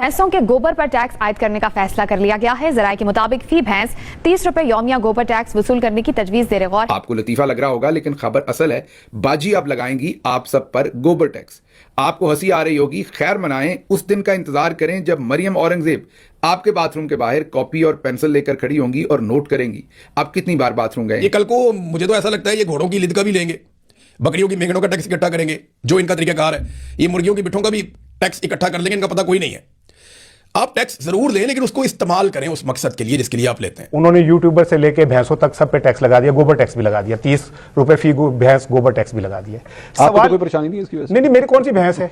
भैंसों के गोबर पर टैक्स आयद करने का फैसला कर लिया गया है। जराये के मुताबिक फी भैंस 30 रुपए यौमिया गोबर टैक्स वसूल करने की तजवीज दे रहे। आपको लतीफा लग रहा होगा, लेकिन खबर असल है। बाजी अब लगाएंगी आप सब पर गोबर टैक्स। आपको हंसी आ रही होगी, खैर मनाएं, उस दिन का इंतजार करें जब मरियम औरंगजेब आपके बाथरूम के बाहर कॉपी और पेंसिल लेकर खड़ी होंगी और नोट करेंगी आप कितनी बार बाथरूम गए। ये कल को मुझे तो ऐसा लगता है ये घोड़ों की लिद का भी लेंगे, बकरियों की मेंगनों का टैक्स इकट्ठा करेंगे, जो इनका तरीकाकार है। ये मुर्गियों की बिठों का भी टैक्स इकट्ठा कर लेंगे, इनका पता कोई नहीं है। आप टैक्स जरूर लें, लेकिन उसको इस्तेमाल करें उस मकसद के लिए जिसके लिए आप लेते हैं। उन्होंने यूट्यूबर से लेके भैंसों तक सब पे टैक्स लगा दिया, गोबर टैक्स भी लगा दिया, 30 रुपए फी भैंस गोबर टैक्स भी लगा दिया। आपको तो कोई परेशानी नहीं है इसकी वजह से? नहीं, मेरी कौन सी भैंस है?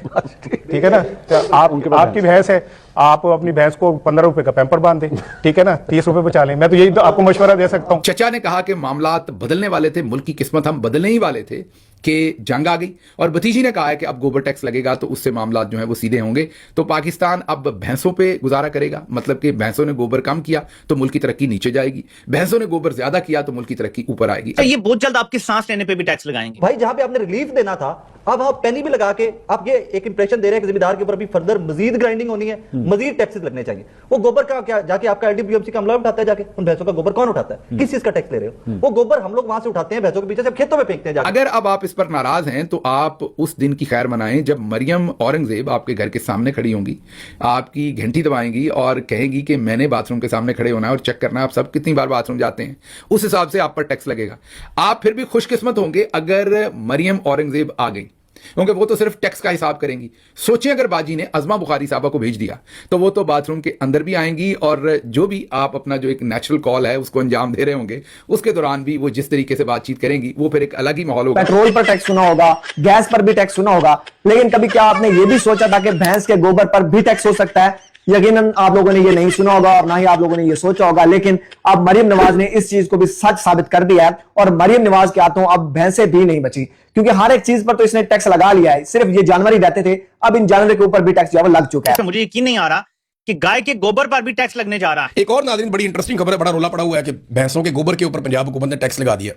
ठीक है ना, तो आपकी भैंस है, आप अपनी भैंस को 15 रुपए का पैम्पर बांध दें, ठीक है ना, 30 रुपए बचा लें। मैं तो यही आपको मशवरा दे सकता हूँ। चचा ने कहा कि मामलात बदलने वाले थे, मुल्क की किस्मत हम बदलने ही वाले थे कि जंग आ गई। और भतीजी ने कहा है कि अब गोबर टैक्स लगेगा तो उससे मामलात जो है वो सीधे होंगे। तो पाकिस्तान अब भैंसों पे गुजारा करेगा, मतलब कि भैंसों ने गोबर कम किया तो मुल्क की तरक्की नीचे जाएगी, भैंसों ने गोबर ज्यादा किया तो मुल्क की तरक्की ऊपर आएगी। तो ये बहुत जल्द आपके सांस लेने पे भी टैक्स लगाएंगे भाई। जहां पे आपने रिलीफ देना था, अब आप पेनी भी लगा के आप ये एक इंप्रेशन दे रहे हैं कि जिम्मेदार के ऊपर अभी फर्दर मजीद ग्राइंडिंग होनी है, मजीद टैक्सेस लगने चाहिए। वो गोबर का क्या जाके आपका एलडीपीएमसी का अमला उठाता है, जाके उन भैंसों का गोबर कौन उठाता है? किस चीज का टैक्स ले रहे हो? वो गोबर हम लोग वहां से उठाते हैं, भैंसों के पीछे से खेतों में फेंकते हैं जाके। अगर अब आप इस पर नाराज हैं तो आप उस दिन की खैर मनाएं जब मरियम औरंगजेब आपके घर के सामने खड़ी होंगी, आपकी घंटी दबाएंगी और कहेंगी कि मैंने बाथरूम के सामने खड़े होना है और चेक करना है आप सब कितनी बार बाथरूम जाते हैं। उस हिसाब से आप पर टैक्स लगेगा। आप फिर भी खुशकिस्मत होंगे अगर मरियम औरंगजेब आ गई, क्योंकि वो तो सिर्फ टैक्स का हिसाब करेंगी। सोचें अगर बाजी ने अज़मा बुखारी साहबा को भेज दिया तो वो तो बाथरूम के अंदर भी आएंगी और जो भी आप अपना जो एक नेचुरल कॉल है उसको अंजाम दे रहे होंगे, उसके दौरान भी वो जिस तरीके से बातचीत करेंगी वो फिर एक अलग ही माहौल होगा। पेट्रोल पर टैक्स सुना होगा, गैस पर भी टैक्स सुना होगा, लेकिन कभी क्या आपने ये भी सोचा था कि भैंस के गोबर पर भी टैक्स हो सकता है? यकीनन आप लोगों ने ये नहीं सुना होगा और ना ही आप लोगों ने ये सोचा होगा, लेकिन अब मरियम नवाज ने इस चीज को भी सच साबित कर दिया है और मरियम नवाज के हाथों अब भैंसें भी नहीं बची, क्योंकि हर एक चीज पर तो इसने टैक्स लगा लिया है। सिर्फ ये जानवर ही रहते थे, अब इन जानवरों के ऊपर भी टैक्स जो लग चुका है। मुझे यकीन नहीं आ रहा कि गाय के गोबर पर भी टैक्स लगने जा रहा है। एक और नाज़रीन बड़ी इंटरेस्टिंग खबर है, बड़ा रोला पड़ा हुआ है कि भैंसों के गोबर के ऊपर पंजाब हुकूमत ने टैक्स लगा दिया।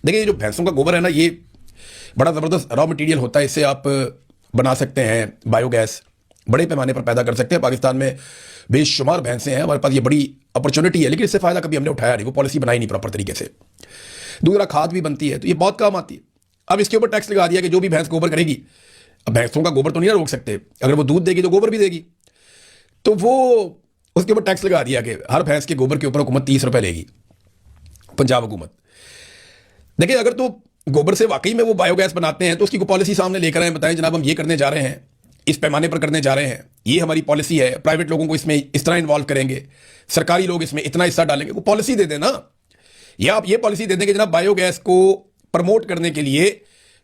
देखिए, जो भैंसों का गोबर है ना, ये बड़ा जबरदस्त रॉ मटेरियल होता है। इससे आप बना सकते हैं बायोगैस, बड़े पैमाने पर पैदा कर सकते हैं। पाकिस्तान में बेशुमार भैंसें हैं, हमारे पास ये बड़ी अपॉर्चुनिटी है, लेकिन इससे फायदा कभी हमने उठाया नहीं, वो पॉलिसी बनाई नहीं प्रॉपर तरीके से। दूसरा, खाद भी बनती है तो ये बहुत काम आती है। अब इसके ऊपर टैक्स लगा दिया कि जो भी भैंस गोबर करेगी, अब भैंसों का गोबर तो नहीं रोक सकते, अगर वो दूध देगी तो गोबर भी देगी, तो वो उसके ऊपर टैक्स लगा दिया कि हर भैंस के गोबर के ऊपर हुकूमत 30 रुपए लेगी, पंजाब हुकूमत। देखिए, अगर तो गोबर से वाकई में वो बायोगैस बनाते हैं तो उसकी पॉलिसी सामने लेकर आए, बताएं जनाब हम ये करने जा रहे हैं, इस पैमाने पर करने जा रहे हैं, ये हमारी पॉलिसी है, प्राइवेट लोगों को इसमें इस तरह इन्वॉल्व करेंगे, सरकारी लोग इसमें इतना हिस्सा डालेंगे। वो पॉलिसी दे देना, या आप ये पॉलिसी दे दें कि जनाब बायोगैस को प्रमोट करने के लिए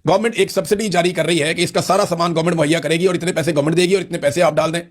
गवर्नमेंट एक सब्सिडी जारी कर रही है कि इसका सारा सामान गवर्नमेंट मुहैया करेगी और इतने पैसे गवर्नमेंट देगी और इतने पैसे आप डाल दें,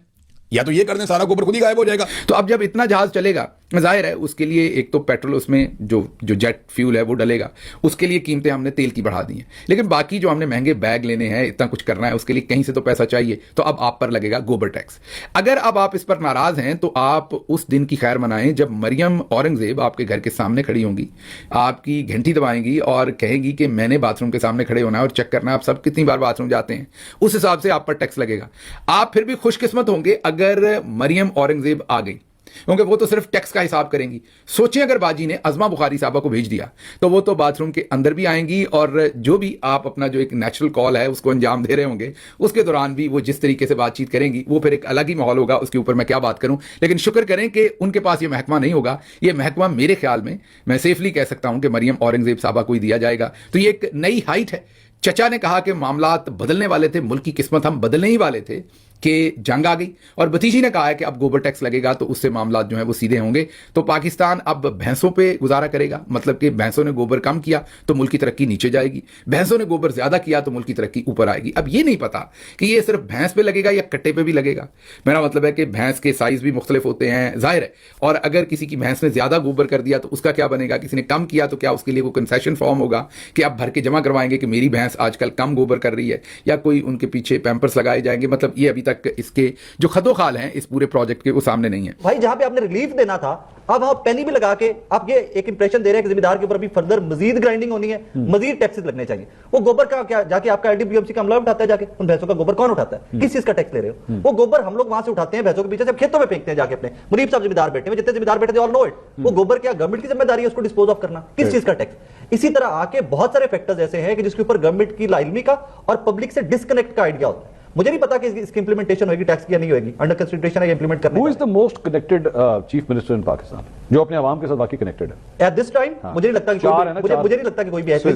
या तो ये कर दें, सारा गोबर खुद ही गायब हो जाएगा। तो अब जब इतना जहाज चलेगा, जाहिर है उसके लिए एक तो पेट्रोल, उसमें जो जेट फ्यूल है वो डलेगा, उसके लिए कीमतें हमने तेल की बढ़ा दी हैं, लेकिन बाकी जो हमने महंगे बैग लेने हैं, इतना कुछ करना है, उसके लिए कहीं से तो पैसा चाहिए। तो अब आप पर लगेगा गोबर टैक्स। अगर अब आप इस पर नाराज हैं तो आप उस दिन की खैर मनाएं जब मरियम औरंगजेब आपके घर के सामने खड़ी होंगी, आपकी घंटी दबाएंगी और कहेंगी कि मैंने बाथरूम के सामने खड़े होना है और चेक करना है आप सब कितनी बार बाथरूम जाते हैं। उस हिसाब से आप पर टैक्स लगेगा। आप फिर भी खुशकिस्मत होंगे अगर मरियम औरंगजेब आ गई, क्योंकि वो तो सिर्फ टैक्स का हिसाब करेंगी। सोचें अगर बाजी ने अज़मा बुखारी साहबा को भेज दिया तो वो तो बाथरूम के अंदर भी आएंगी और जो भी आप अपना जो एक नेचुरल कॉल है उसको अंजाम दे रहे होंगे, उसके दौरान भी वो जिस तरीके से बातचीत करेंगी वो फिर एक अलग ही माहौल होगा। उसके ऊपर मैं क्या बात करूं, लेकिन शुक्र करें कि उनके पास ये महकमा नहीं होगा। ये महकमा मेरे ख्याल में, मैं सेफली कह सकता हूं कि मरियम औरंगजेब साहबा को ही दिया जाएगा। तो ये एक नई हाइट है। चचा ने कहा कि मामलात बदलने वाले थे, मुल्क की किस्मत हम बदलने ही वाले थे कि जंग आ गई। और भतीजी ने कहा है कि अब गोबर टैक्स लगेगा तो उससे मामलात जो है वो सीधे होंगे। तो पाकिस्तान अब भैंसों पे गुजारा करेगा, मतलब कि भैंसों ने गोबर कम किया तो मुल्क की तरक्की नीचे जाएगी, भैंसों ने गोबर ज्यादा किया तो मुल्क की तरक्की ऊपर आएगी। अब ये नहीं पता कि ये सिर्फ भैंस पे लगेगा या कट्टे पे भी लगेगा। मेरा मतलब है कि भैंस के साइज भी मुख्तलिफ होते हैं, जाहिर है, और अगर किसी की भैंस ने ज्यादा गोबर कर दिया तो उसका क्या बनेगा, किसी ने कम किया तो क्या उसके लिए कोई कंसेशन फॉर्म होगा कि आप भर के जमा करवाएंगे कि मेरी भैंस आजकल कम गोबर कर रही है, या कोई उनके पीछे पैंपर्स लगाए जाएंगे। मतलब ये अभी तक इसके जो खदोखाल हैं इस पूरे प्रोजेक्ट के वो सामने नहीं है। भाई जहां पे आपने रिलीफ देना था, अब आप पेनी भी लगा के आप ये एक इंप्रेशन दे रहे हैं कि जिम्मेदार के ऊपर अभी फर्दर मजीद ग्राइंडिंग होनी है, मजीद टैक्सेस लगने चाहिए। वो गोबर का क्या जाके आपका एलडीपीएमसी का अमला उठाता है, जाके उन भैंसों का गोबर कौन उठाता है? किस चीज का टैक्स ले रहे हो? वो गोबर हम लोग वहां से उठाते हैं भैंसों के पीछे से खेतों में फेंकते हैं जाके अपने। मुनीब साहब जिम्मेदार बैठे हैं, जितने जिम्मेदार बैठे थे ऑल नो इट। वो गोबर क्या गवर्नमेंट की जिम्मेदारी है उसको डिस्पोज ऑफ करना? किस चीज का टैक्स? इसी तरह आके बहुत सारे फैक्टर्स ऐसे हैं कि जिसके ऊपर गवर्नमेंट की लाइलमी का और पब्लिक से डिस्कनेक्ट का आइडिया होता है। मुझे नहीं पता कि इसकी इंप्लीमेंटेशन होगी टैक्स की या नहीं होगी, अंडर कंसिडरेशन है इंप्लीमेंट करने। Who is the most connected chief minister in Pakistan, जो अपने आवाम के साथ वाकई कनेक्टेड है एट दिस टाइम? मुझे नहीं लगता कि मुझे नहीं लगता कि कोई भी ऐसा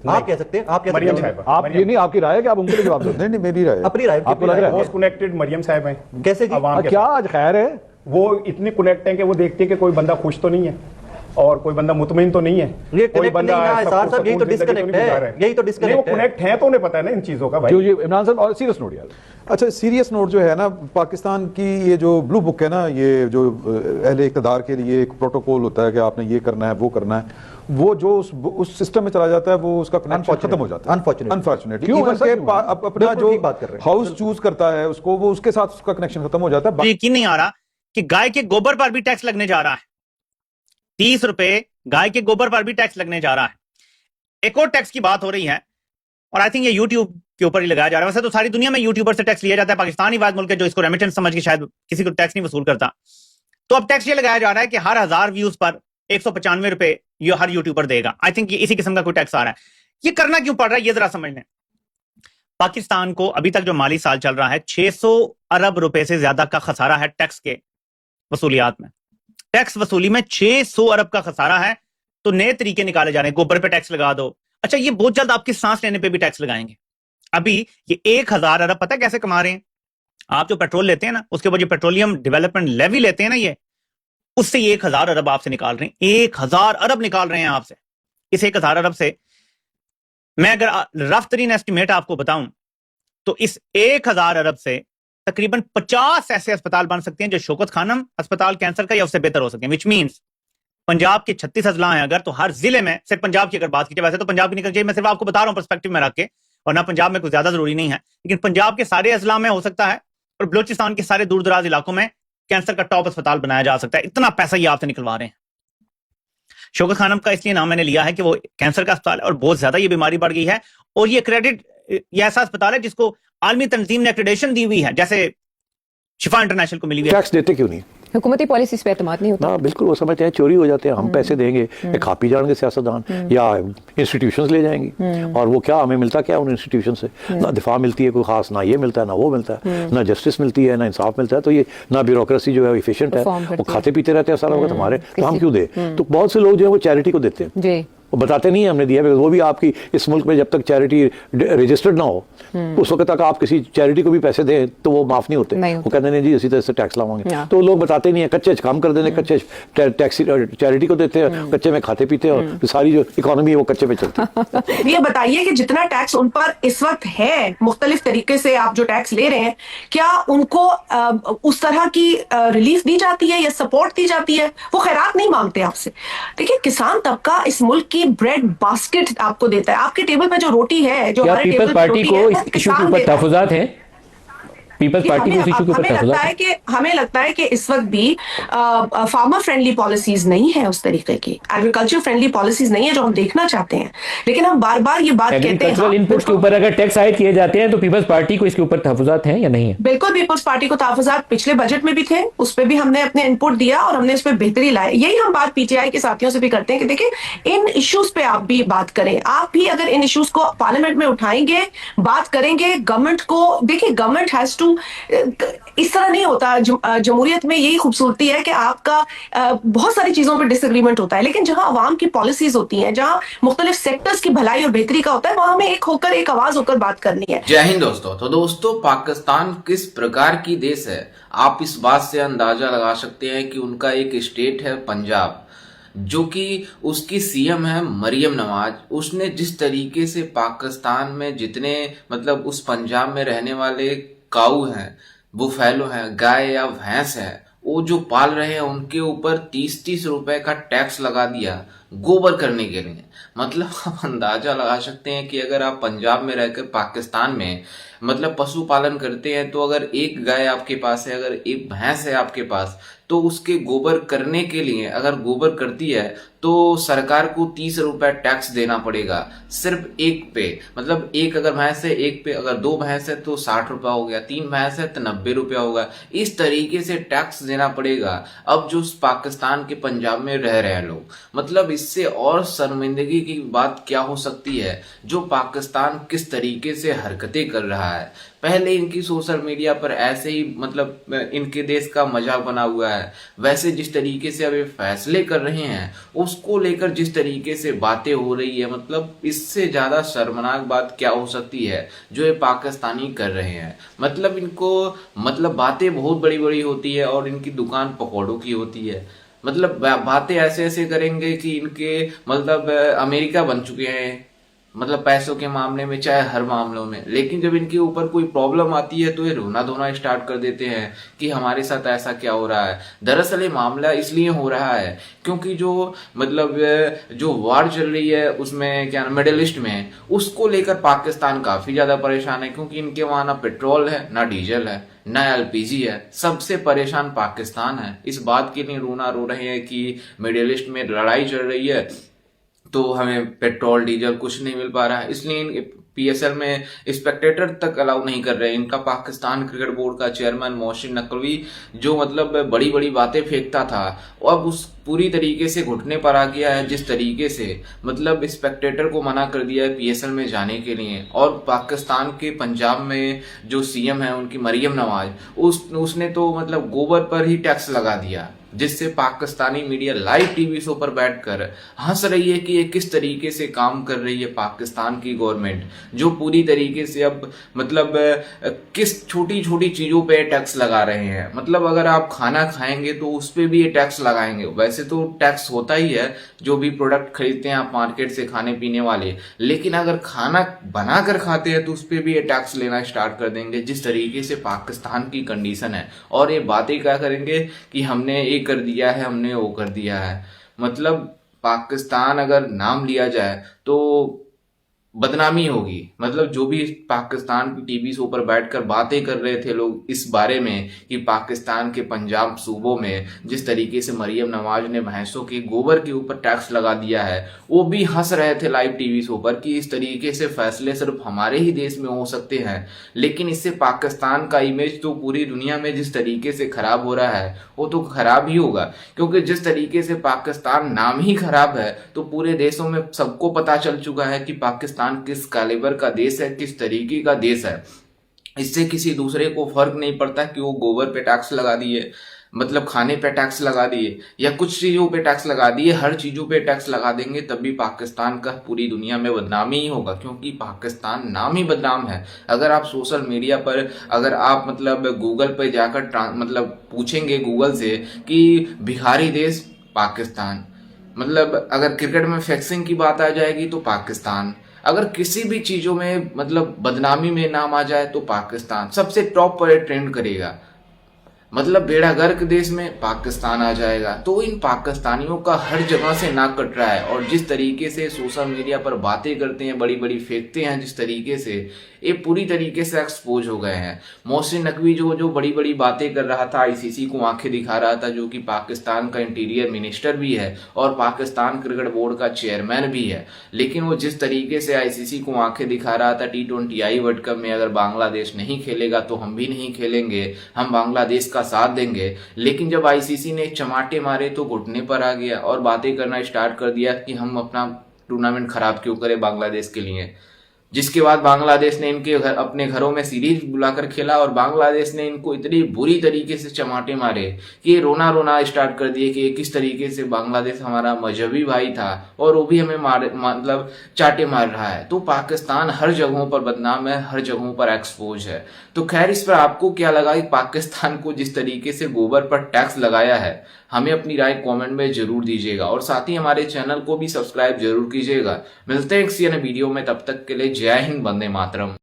आप कह सकते हैं। आप मरियम साहब, आप ये नहीं, आपकी राय है कि आप उनके लिए जवाब दें? नहीं, मेरी राय है। अपनी राय आपको लग रहा है मोस्ट कनेक्टेड मरियम साहब हैं कैसे जी? अवाम के क्या साथ। आज खैर है? वो इतने कनेक्ट हैं कि वो देखते हैं कि कोई बंदा खुश तो नहीं है और कोई बंदा मुतमईन तो नहीं है। ये कोई connect नहीं है, साहब, सुकून यही तो जिंदगी disconnect नहीं गुजार है, यही तो disconnect नहीं, है। वो कनेक्ट है तो उन्हें पता है ना इन चीजों का भाई। जो ये इमरान साहब, और सीरियस नोट यार, अच्छा सीरियस नोट जो है ना, पाकिस्तान की ये जो ब्लू बुक है ना, ये जो अहले इक़्तिदार के लिए एक प्रोटोकॉल होता है कि आपने ये करना है वो करना है, वो जो उस सिस्टम में चला जाता है वो उसका कनेक्शन खत्म हो जाता है अनफॉर्चुनेटली। क्यों इवन ऐसा के क्यों? अपना जो हाउस चूज करता है उसको, वो उसके साथ उसका कनेक्शन खत्म हो जाता है। यकीन नहीं आ रहा कि गाय के गोबर पर भी टैक्स लगने जा रहा है। 30 रुपए गाय के गोबर पर भी टैक्स लगने जा रहा है। एक और टैक्स की बात हो रही है और आई थिंक ये यूट्यूब के ऊपर ही लगाया जा रहा है। वैसे तो सारी दुनिया में यूट्यूबर से टैक्स लिया जाता है, पाकिस्तान ही वाद मुल्क है जो इसको रेमिटेंस समझ के शायद किसी को टैक्स नहीं वसूल करता। तो अब टैक्स ये लगाया जा रहा है कि हर 1000 व्यूज पर 195 रुपए ये हर यूट्यूबर देगा। आई थिंक इसी किस्म का कोई टैक्स आ रहा है। ये करना क्यों पड़ रहा है ये जरा समझ लें। पाकिस्तान को अभी तक जो माली साल चल रहा है 600 अरब रुपए से ज्यादा का खसारा है टैक्स के वसूलियात में। टैक्स वसूली में 600 अरब का खसारा है। तो नए तरीके निकाले जा रहे हैं, गोबर पे टैक्स लगा दो। अच्छा, ये बहुत जल्द आपकी सांस लेने पे भी टैक्स लगाएंगे। अभी ये 1000 अरब पता है कैसे कमा रहे हैं? आप जो पेट्रोल लेते हैं ना, उसके बाद जो पेट्रोलियम डेवलपमेंट लेवी लेते हैं ना, ये उससे 1000 अरब आपसे निकाल रहे हैं। 1000 अरब निकाल रहे हैं आपसे। इस 1000 अरब से मैं अगर रफ तरीन एस्टिमेट आपको बताऊं तो इस 1000 अरब से तकरीबन 50 ऐसे अस्पताल बन सकते हैं जो शौकत खानम अस्पताल कैंसर का या उससे बेहतर हो सकते हैं। विच मीन्स पंजाब के 36 अजला हैं अगर, तो हर जिले में, सिर्फ पंजाब की अगर बात की जाए, वैसे तो पंजाब की निकल जाए, मैं सिर्फ आपको बता रहा हूं पर्सपेक्टिव में रख के, वरना पंजाब में कुछ ज्यादा जरूरी नहीं है, लेकिन पंजाब के सारे अजला में हो सकता है और बलोचिस्तान के सारे दूर दराज इलाकों में कैंसर का टॉप अस्पताल बनाया जा सकता है। इतना पैसा ये आपसे निकलवा रहे हैं। शौकत खानम का इसलिए नाम मैंने लिया है कि वो कैंसर का अस्पताल है और बहुत ज्यादा ये बीमारी बढ़ गई है और ये क्रेडिट, ये ऐसा अस्पताल है जिसको आलमी तंजीम ने एक्रेडिटेशन दी हुई है, जैसे शिफा इंटरनेशनल को मिली हुई है। टैक्स देते क्यों नहीं? हुकूमती पॉलिसीज पे एतमाद नहीं होता। हाँ बिल्कुल, वो समझते हैं चोरी हो जाते हैं, हम पैसे देंगे, खा पी जाएंगे सियासतदान या इंस्टीट्यूशंस ले जाएंगी और वो क्या हमें मिलता क्या उन इंस्टीट्यूशन से? ना दिफा मिलती है कोई खास, ना ये मिलता है, ना वो मिलता है, ना जस्टिस मिलती है, ना इंसाफ मिलता है। तो ये ना ब्यूरोक्रेसी जो है एफिशिएंट है, वो खाते पीते रहते हैं सारा वक्त हमारे, तो हम क्यों दे? तो बहुत से लोग जो है वो चैरिटी को देते हैं जी, वो बताते नहीं है हमने दिया, वो भी आपकी इस मुल्क में जब तक चैरिटी रजिस्टर्ड ना हो उस वक्त तक आप किसी चैरिटी को भी पैसे दें तो वो माफ नहीं होते। वो कहते हैं जी इसी तरह से टैक्स लावांगे, तो लोग बताते नहीं है, कच्चे काम कर देते, कच्चे टैक्स चैरिटी को देते हैं, कच्चे में खाते पीते हैं और सारी जो इकोनॉमी है वो कच्चे पे चलती है। ये बताइए कि जितना टैक्स उन पर इस वक्त है, मुख्तलिफ तरीके से आप जो टैक्स ले रहे हैं, क्या उनको उस तरह की रिलीफ दी जाती है या सपोर्ट दी जाती है? वो खैरात नहीं मांगते आपसे। देखिए, किसान तबका इस मुल्क की ब्रेड बास्केट आपको देता है। आपके टेबल पे जो रोटी है, जो हमारे टेबल पे रोटी है, वो किसान देता है। तहफुजात हैं पीपल्स पार्टी को इस इशू के ऊपर हमें लगता है कि इस वक्त भी फार्मर फ्रेंडली पॉलिसीज नहीं है, उस तरीके की एग्रीकल्चर फ्रेंडली पॉलिसीज नहीं है जो हम देखना चाहते हैं। लेकिन हम बार बार ये बात कहते हैं, एग्रीकल्चरल इनपुट्स के ऊपर अगर टैक्स आयद किए जाते हैं तो पीपल्स पार्टी को इसके ऊपर तहफुजात हैं या नहीं है? बिल्कुल, पीपल्स पार्टी को तहफुजात पिछले बजट में भी थे, उस पर भी हमने अपने इनपुट दिया और हमने इस पर बेहतरी लाई। यही हम बात पीटीआई के साथियों से भी करते हैं कि देखिए, इन इश्यूज पे आप भी बात करें, आप भी अगर इन इश्यूज को पार्लियामेंट में उठाएंगे, बात करेंगे, गवर्नमेंट को, देखिए गवर्नमेंट हैज टू, इस तरह नहीं होता। जमहूरियत में यही खूबसूरती है कि आपका बहुत सारी चीजों पर डिसएग्रीमेंट होता है, लेकिन जहां अवाम की पॉलिसीज होती हैं, जहां मुख्तलिफ सेक्टर्स की भलाई और बेहतरी का होता है, वहां हमें एक होकर, एक आवाज होकर बात करनी है। जय हिंद दोस्तों। तो दोस्तों, पाकिस्तान किस प्रकार की देश है आप इस बात से अंदाजा लगा सकते हैं कि उनका एक स्टेट है पंजाब, जो कि उसकी सीएम है मरियम नवाज। उसने जिस तरीके से पाकिस्तान में जितने मतलब उस पंजाब में रहने वाले काऊ हैं, बुफैलो हैं, गाय या भैंस है, वो जो पाल रहे हैं उनके ऊपर 30-30 रुपए का टैक्स लगा दिया। गोबर करने के लिए। मतलब आप अंदाजा लगा सकते हैं कि अगर आप पंजाब में रहकर पाकिस्तान में मतलब पशुपालन करते हैं, तो अगर एक गाय आपके पास है, अगर एक भैंस है आपके पास, तो उसके गोबर करने के लिए अगर गोबर करती है तो सरकार को 30 रुपए टैक्स देना पड़ेगा सिर्फ एक पे। मतलब एक अगर भैंस है एक पे, अगर 2 भैंस है तो 60 रुपया हो गया, 3 भैंस है तो 90 रुपया होगा। इस तरीके से टैक्स देना पड़ेगा अब जो पाकिस्तान के पंजाब में रह रहे हैं लोग। मतलब इससे और शर्मिंदगी की बात क्या हो सकती है, जो पाकिस्तान किस तरीके से हरकतें कर रहा है। पहले इनकी सोशल मीडिया पर ऐसे ही मतलब इनके देश का मजाक बना हुआ है, वैसे जिस तरीके से अब ये फैसले कर रहे हैं उसको लेकर जिस तरीके से बातें हो रही है, मतलब इससे ज्यादा शर्मनाक बात क्या हो सकती है जो ये पाकिस्तानी कर रहे हैं। मतलब इनको मतलब बातें बहुत बड़ी बड़ी होती है और इनकी दुकान पकौड़ों की होती है। मतलब बातें ऐसे ऐसे करेंगे कि इनके मतलब अमेरिका बन चुके हैं मतलब पैसों के मामले में, चाहे हर मामलों में। लेकिन जब इनके ऊपर कोई प्रॉब्लम आती है तो ये रोना धोना स्टार्ट कर देते हैं कि हमारे साथ ऐसा क्या हो रहा है। दरअसल ये मामला इसलिए हो रहा है क्योंकि जो मतलब जो वार चल रही है उसमें क्या मिडिल ईस्ट में, उसको लेकर पाकिस्तान काफी ज्यादा परेशान है, क्योंकि इनके वहां ना पेट्रोल है, ना डीजल है, ना एलपीजी है। सबसे परेशान पाकिस्तान है। इस बात के लिए रोना रो रहे हैं कि मिडिल ईस्ट में लड़ाई चल रही है तो हमें पेट्रोल डीजल कुछ नहीं मिल पा रहा है, इसलिए पीएसएल में स्पेक्टेटर तक अलाउ नहीं कर रहे हैं। इनका पाकिस्तान क्रिकेट बोर्ड का चेयरमैन मोहसिन नकवी जो मतलब बड़ी बड़ी बातें फेंकता था, अब उस पूरी तरीके से घुटने पर आ गया है। जिस तरीके से मतलब स्पेक्टेटर को मना कर दिया है पीएसएल में जाने के लिए। और पाकिस्तान के पंजाब में जो सीएम है उनकी मरियम नवाज, उसने तो मतलब गोबर पर ही टैक्स लगा दिया, जिससे Pakistani media live TV show पर बैठकर हंस रही है कि ये किस तरीके से काम कर रही है पाकिस्तान की गवर्नमेंट, जो पूरी तरीके से अब मतलब किस छोटी छोटी चीजों पे टैक्स लगा रहे हैं। मतलब अगर आप खाना खाएंगे तो उस पे भी ये टैक्स लगाएंगे। वैसे तो टैक्स होता ही है जो भी प्रोडक्ट खरीदते हैं आप मार्केट से खाने पीने वाले, लेकिन अगर खाना बनाकर खाते हैं तो उस पे भी ये टैक्स लेना स्टार्ट कर देंगे। जिस तरीके से पाकिस्तान की कंडीशन है, और ये बातें क्या करेंगे कि हमने एक कर दिया है, हमने वो कर दिया है। मतलब पाकिस्तान अगर नाम लिया जाए तो बदनामी होगी। मतलब जो भी पाकिस्तान की टीवी शो पर बैठकर बातें कर रहे थे लोग इस बारे में कि पाकिस्तान के पंजाब सूबों में जिस तरीके से मरियम नवाज ने भैंसों के गोबर के ऊपर टैक्स लगा दिया है, वो भी हंस रहे थे लाइव टीवी शो पर कि इस तरीके से फैसले सिर्फ हमारे ही देश में हो सकते हैं। लेकिन इससे पाकिस्तान का इमेज तो पूरी दुनिया में जिस तरीके से खराब हो रहा है वो तो खराब ही होगा, क्योंकि जिस तरीके से पाकिस्तान नाम ही खराब है तो पूरे देशों में सबको पता चल चुका है कि पाकिस्तान किस कैलिबर का देश है, किस तरीके का देश है। इससे किसी दूसरे को फर्क नहीं पड़ता कि वो गोबर पे टैक्स लगा दिए, मतलब खाने पे टैक्स लगा दिए या कुछ चीजों पे टैक्स लगा दिए, हर चीजों पे टैक्स लगा देंगे तब भी पाकिस्तान का पूरी दुनिया में बदनामी ही होगा, क्योंकि पाकिस्तान नाम ही बदनाम है। अगर आप सोशल मीडिया पर अगर आप मतलब गूगल पे जाकर मतलब पूछेंगे गूगल से कि भिखारी देश पाकिस्तान, मतलब अगर क्रिकेट में फिक्सिंग की बात आ जाएगी तो पाकिस्तान, अगर किसी भी चीजों में मतलब बदनामी में नाम आ जाए तो पाकिस्तान सबसे टॉप पर ट्रेंड करेगा। मतलब बेड़ा गर्क देश में पाकिस्तान आ जाएगा। तो इन पाकिस्तानियों का हर जगह से नाक कट रहा है, और जिस तरीके से सोशल मीडिया पर बातें करते हैं, बड़ी बड़ी फेंकते हैं, जिस तरीके से ये पूरी तरीके से एक्सपोज हो गए हैं। मोहसिन नकवी जो बड़ी बड़ी बातें कर रहा था, आईसीसी को आंखें दिखा रहा था, जो कि पाकिस्तान का इंटीरियर मिनिस्टर भी है और पाकिस्तान क्रिकेट बोर्ड का चेयरमैन भी है, लेकिन वो जिस तरीके से आईसीसी को आंखें दिखा रहा था T20I वर्ल्ड कप में अगर बांग्लादेश नहीं खेलेगा तो हम भी नहीं खेलेंगे, हम बांग्लादेश का साथ देंगे। लेकिन जब आईसीसी ने चमाटे मारे तो घुटने पर आ गया और बातें करना स्टार्ट कर दिया कि हम अपना टूर्नामेंट खराब क्यों करें बांग्लादेश के लिए। जिसके बाद बांग्लादेश ने इनके अपने घरों में सीरीज बुलाकर खेला और बांग्लादेश ने इनको इतनी बुरी तरीके से चमाटे मारे कि ये रोना रोना स्टार्ट कर दिए कि किस तरीके से बांग्लादेश हमारा मजहबी भाई था और वो भी हमें मतलब चाटे मार रहा है। तो पाकिस्तान हर जगहों पर बदनाम है, हर जगहों पर एक्सपोज है। तो खैर, इस पर आपको क्या लगा कि पाकिस्तान को जिस तरीके से गोबर पर टैक्स लगाया है, हमें अपनी राय कमेंट में जरूर दीजिएगा और साथ ही हमारे चैनल को भी सब्सक्राइब जरूर कीजिएगा। मिलते हैं किसी अन्य वीडियो में, तब तक के लिए जय हिंद, वंदे मातरम।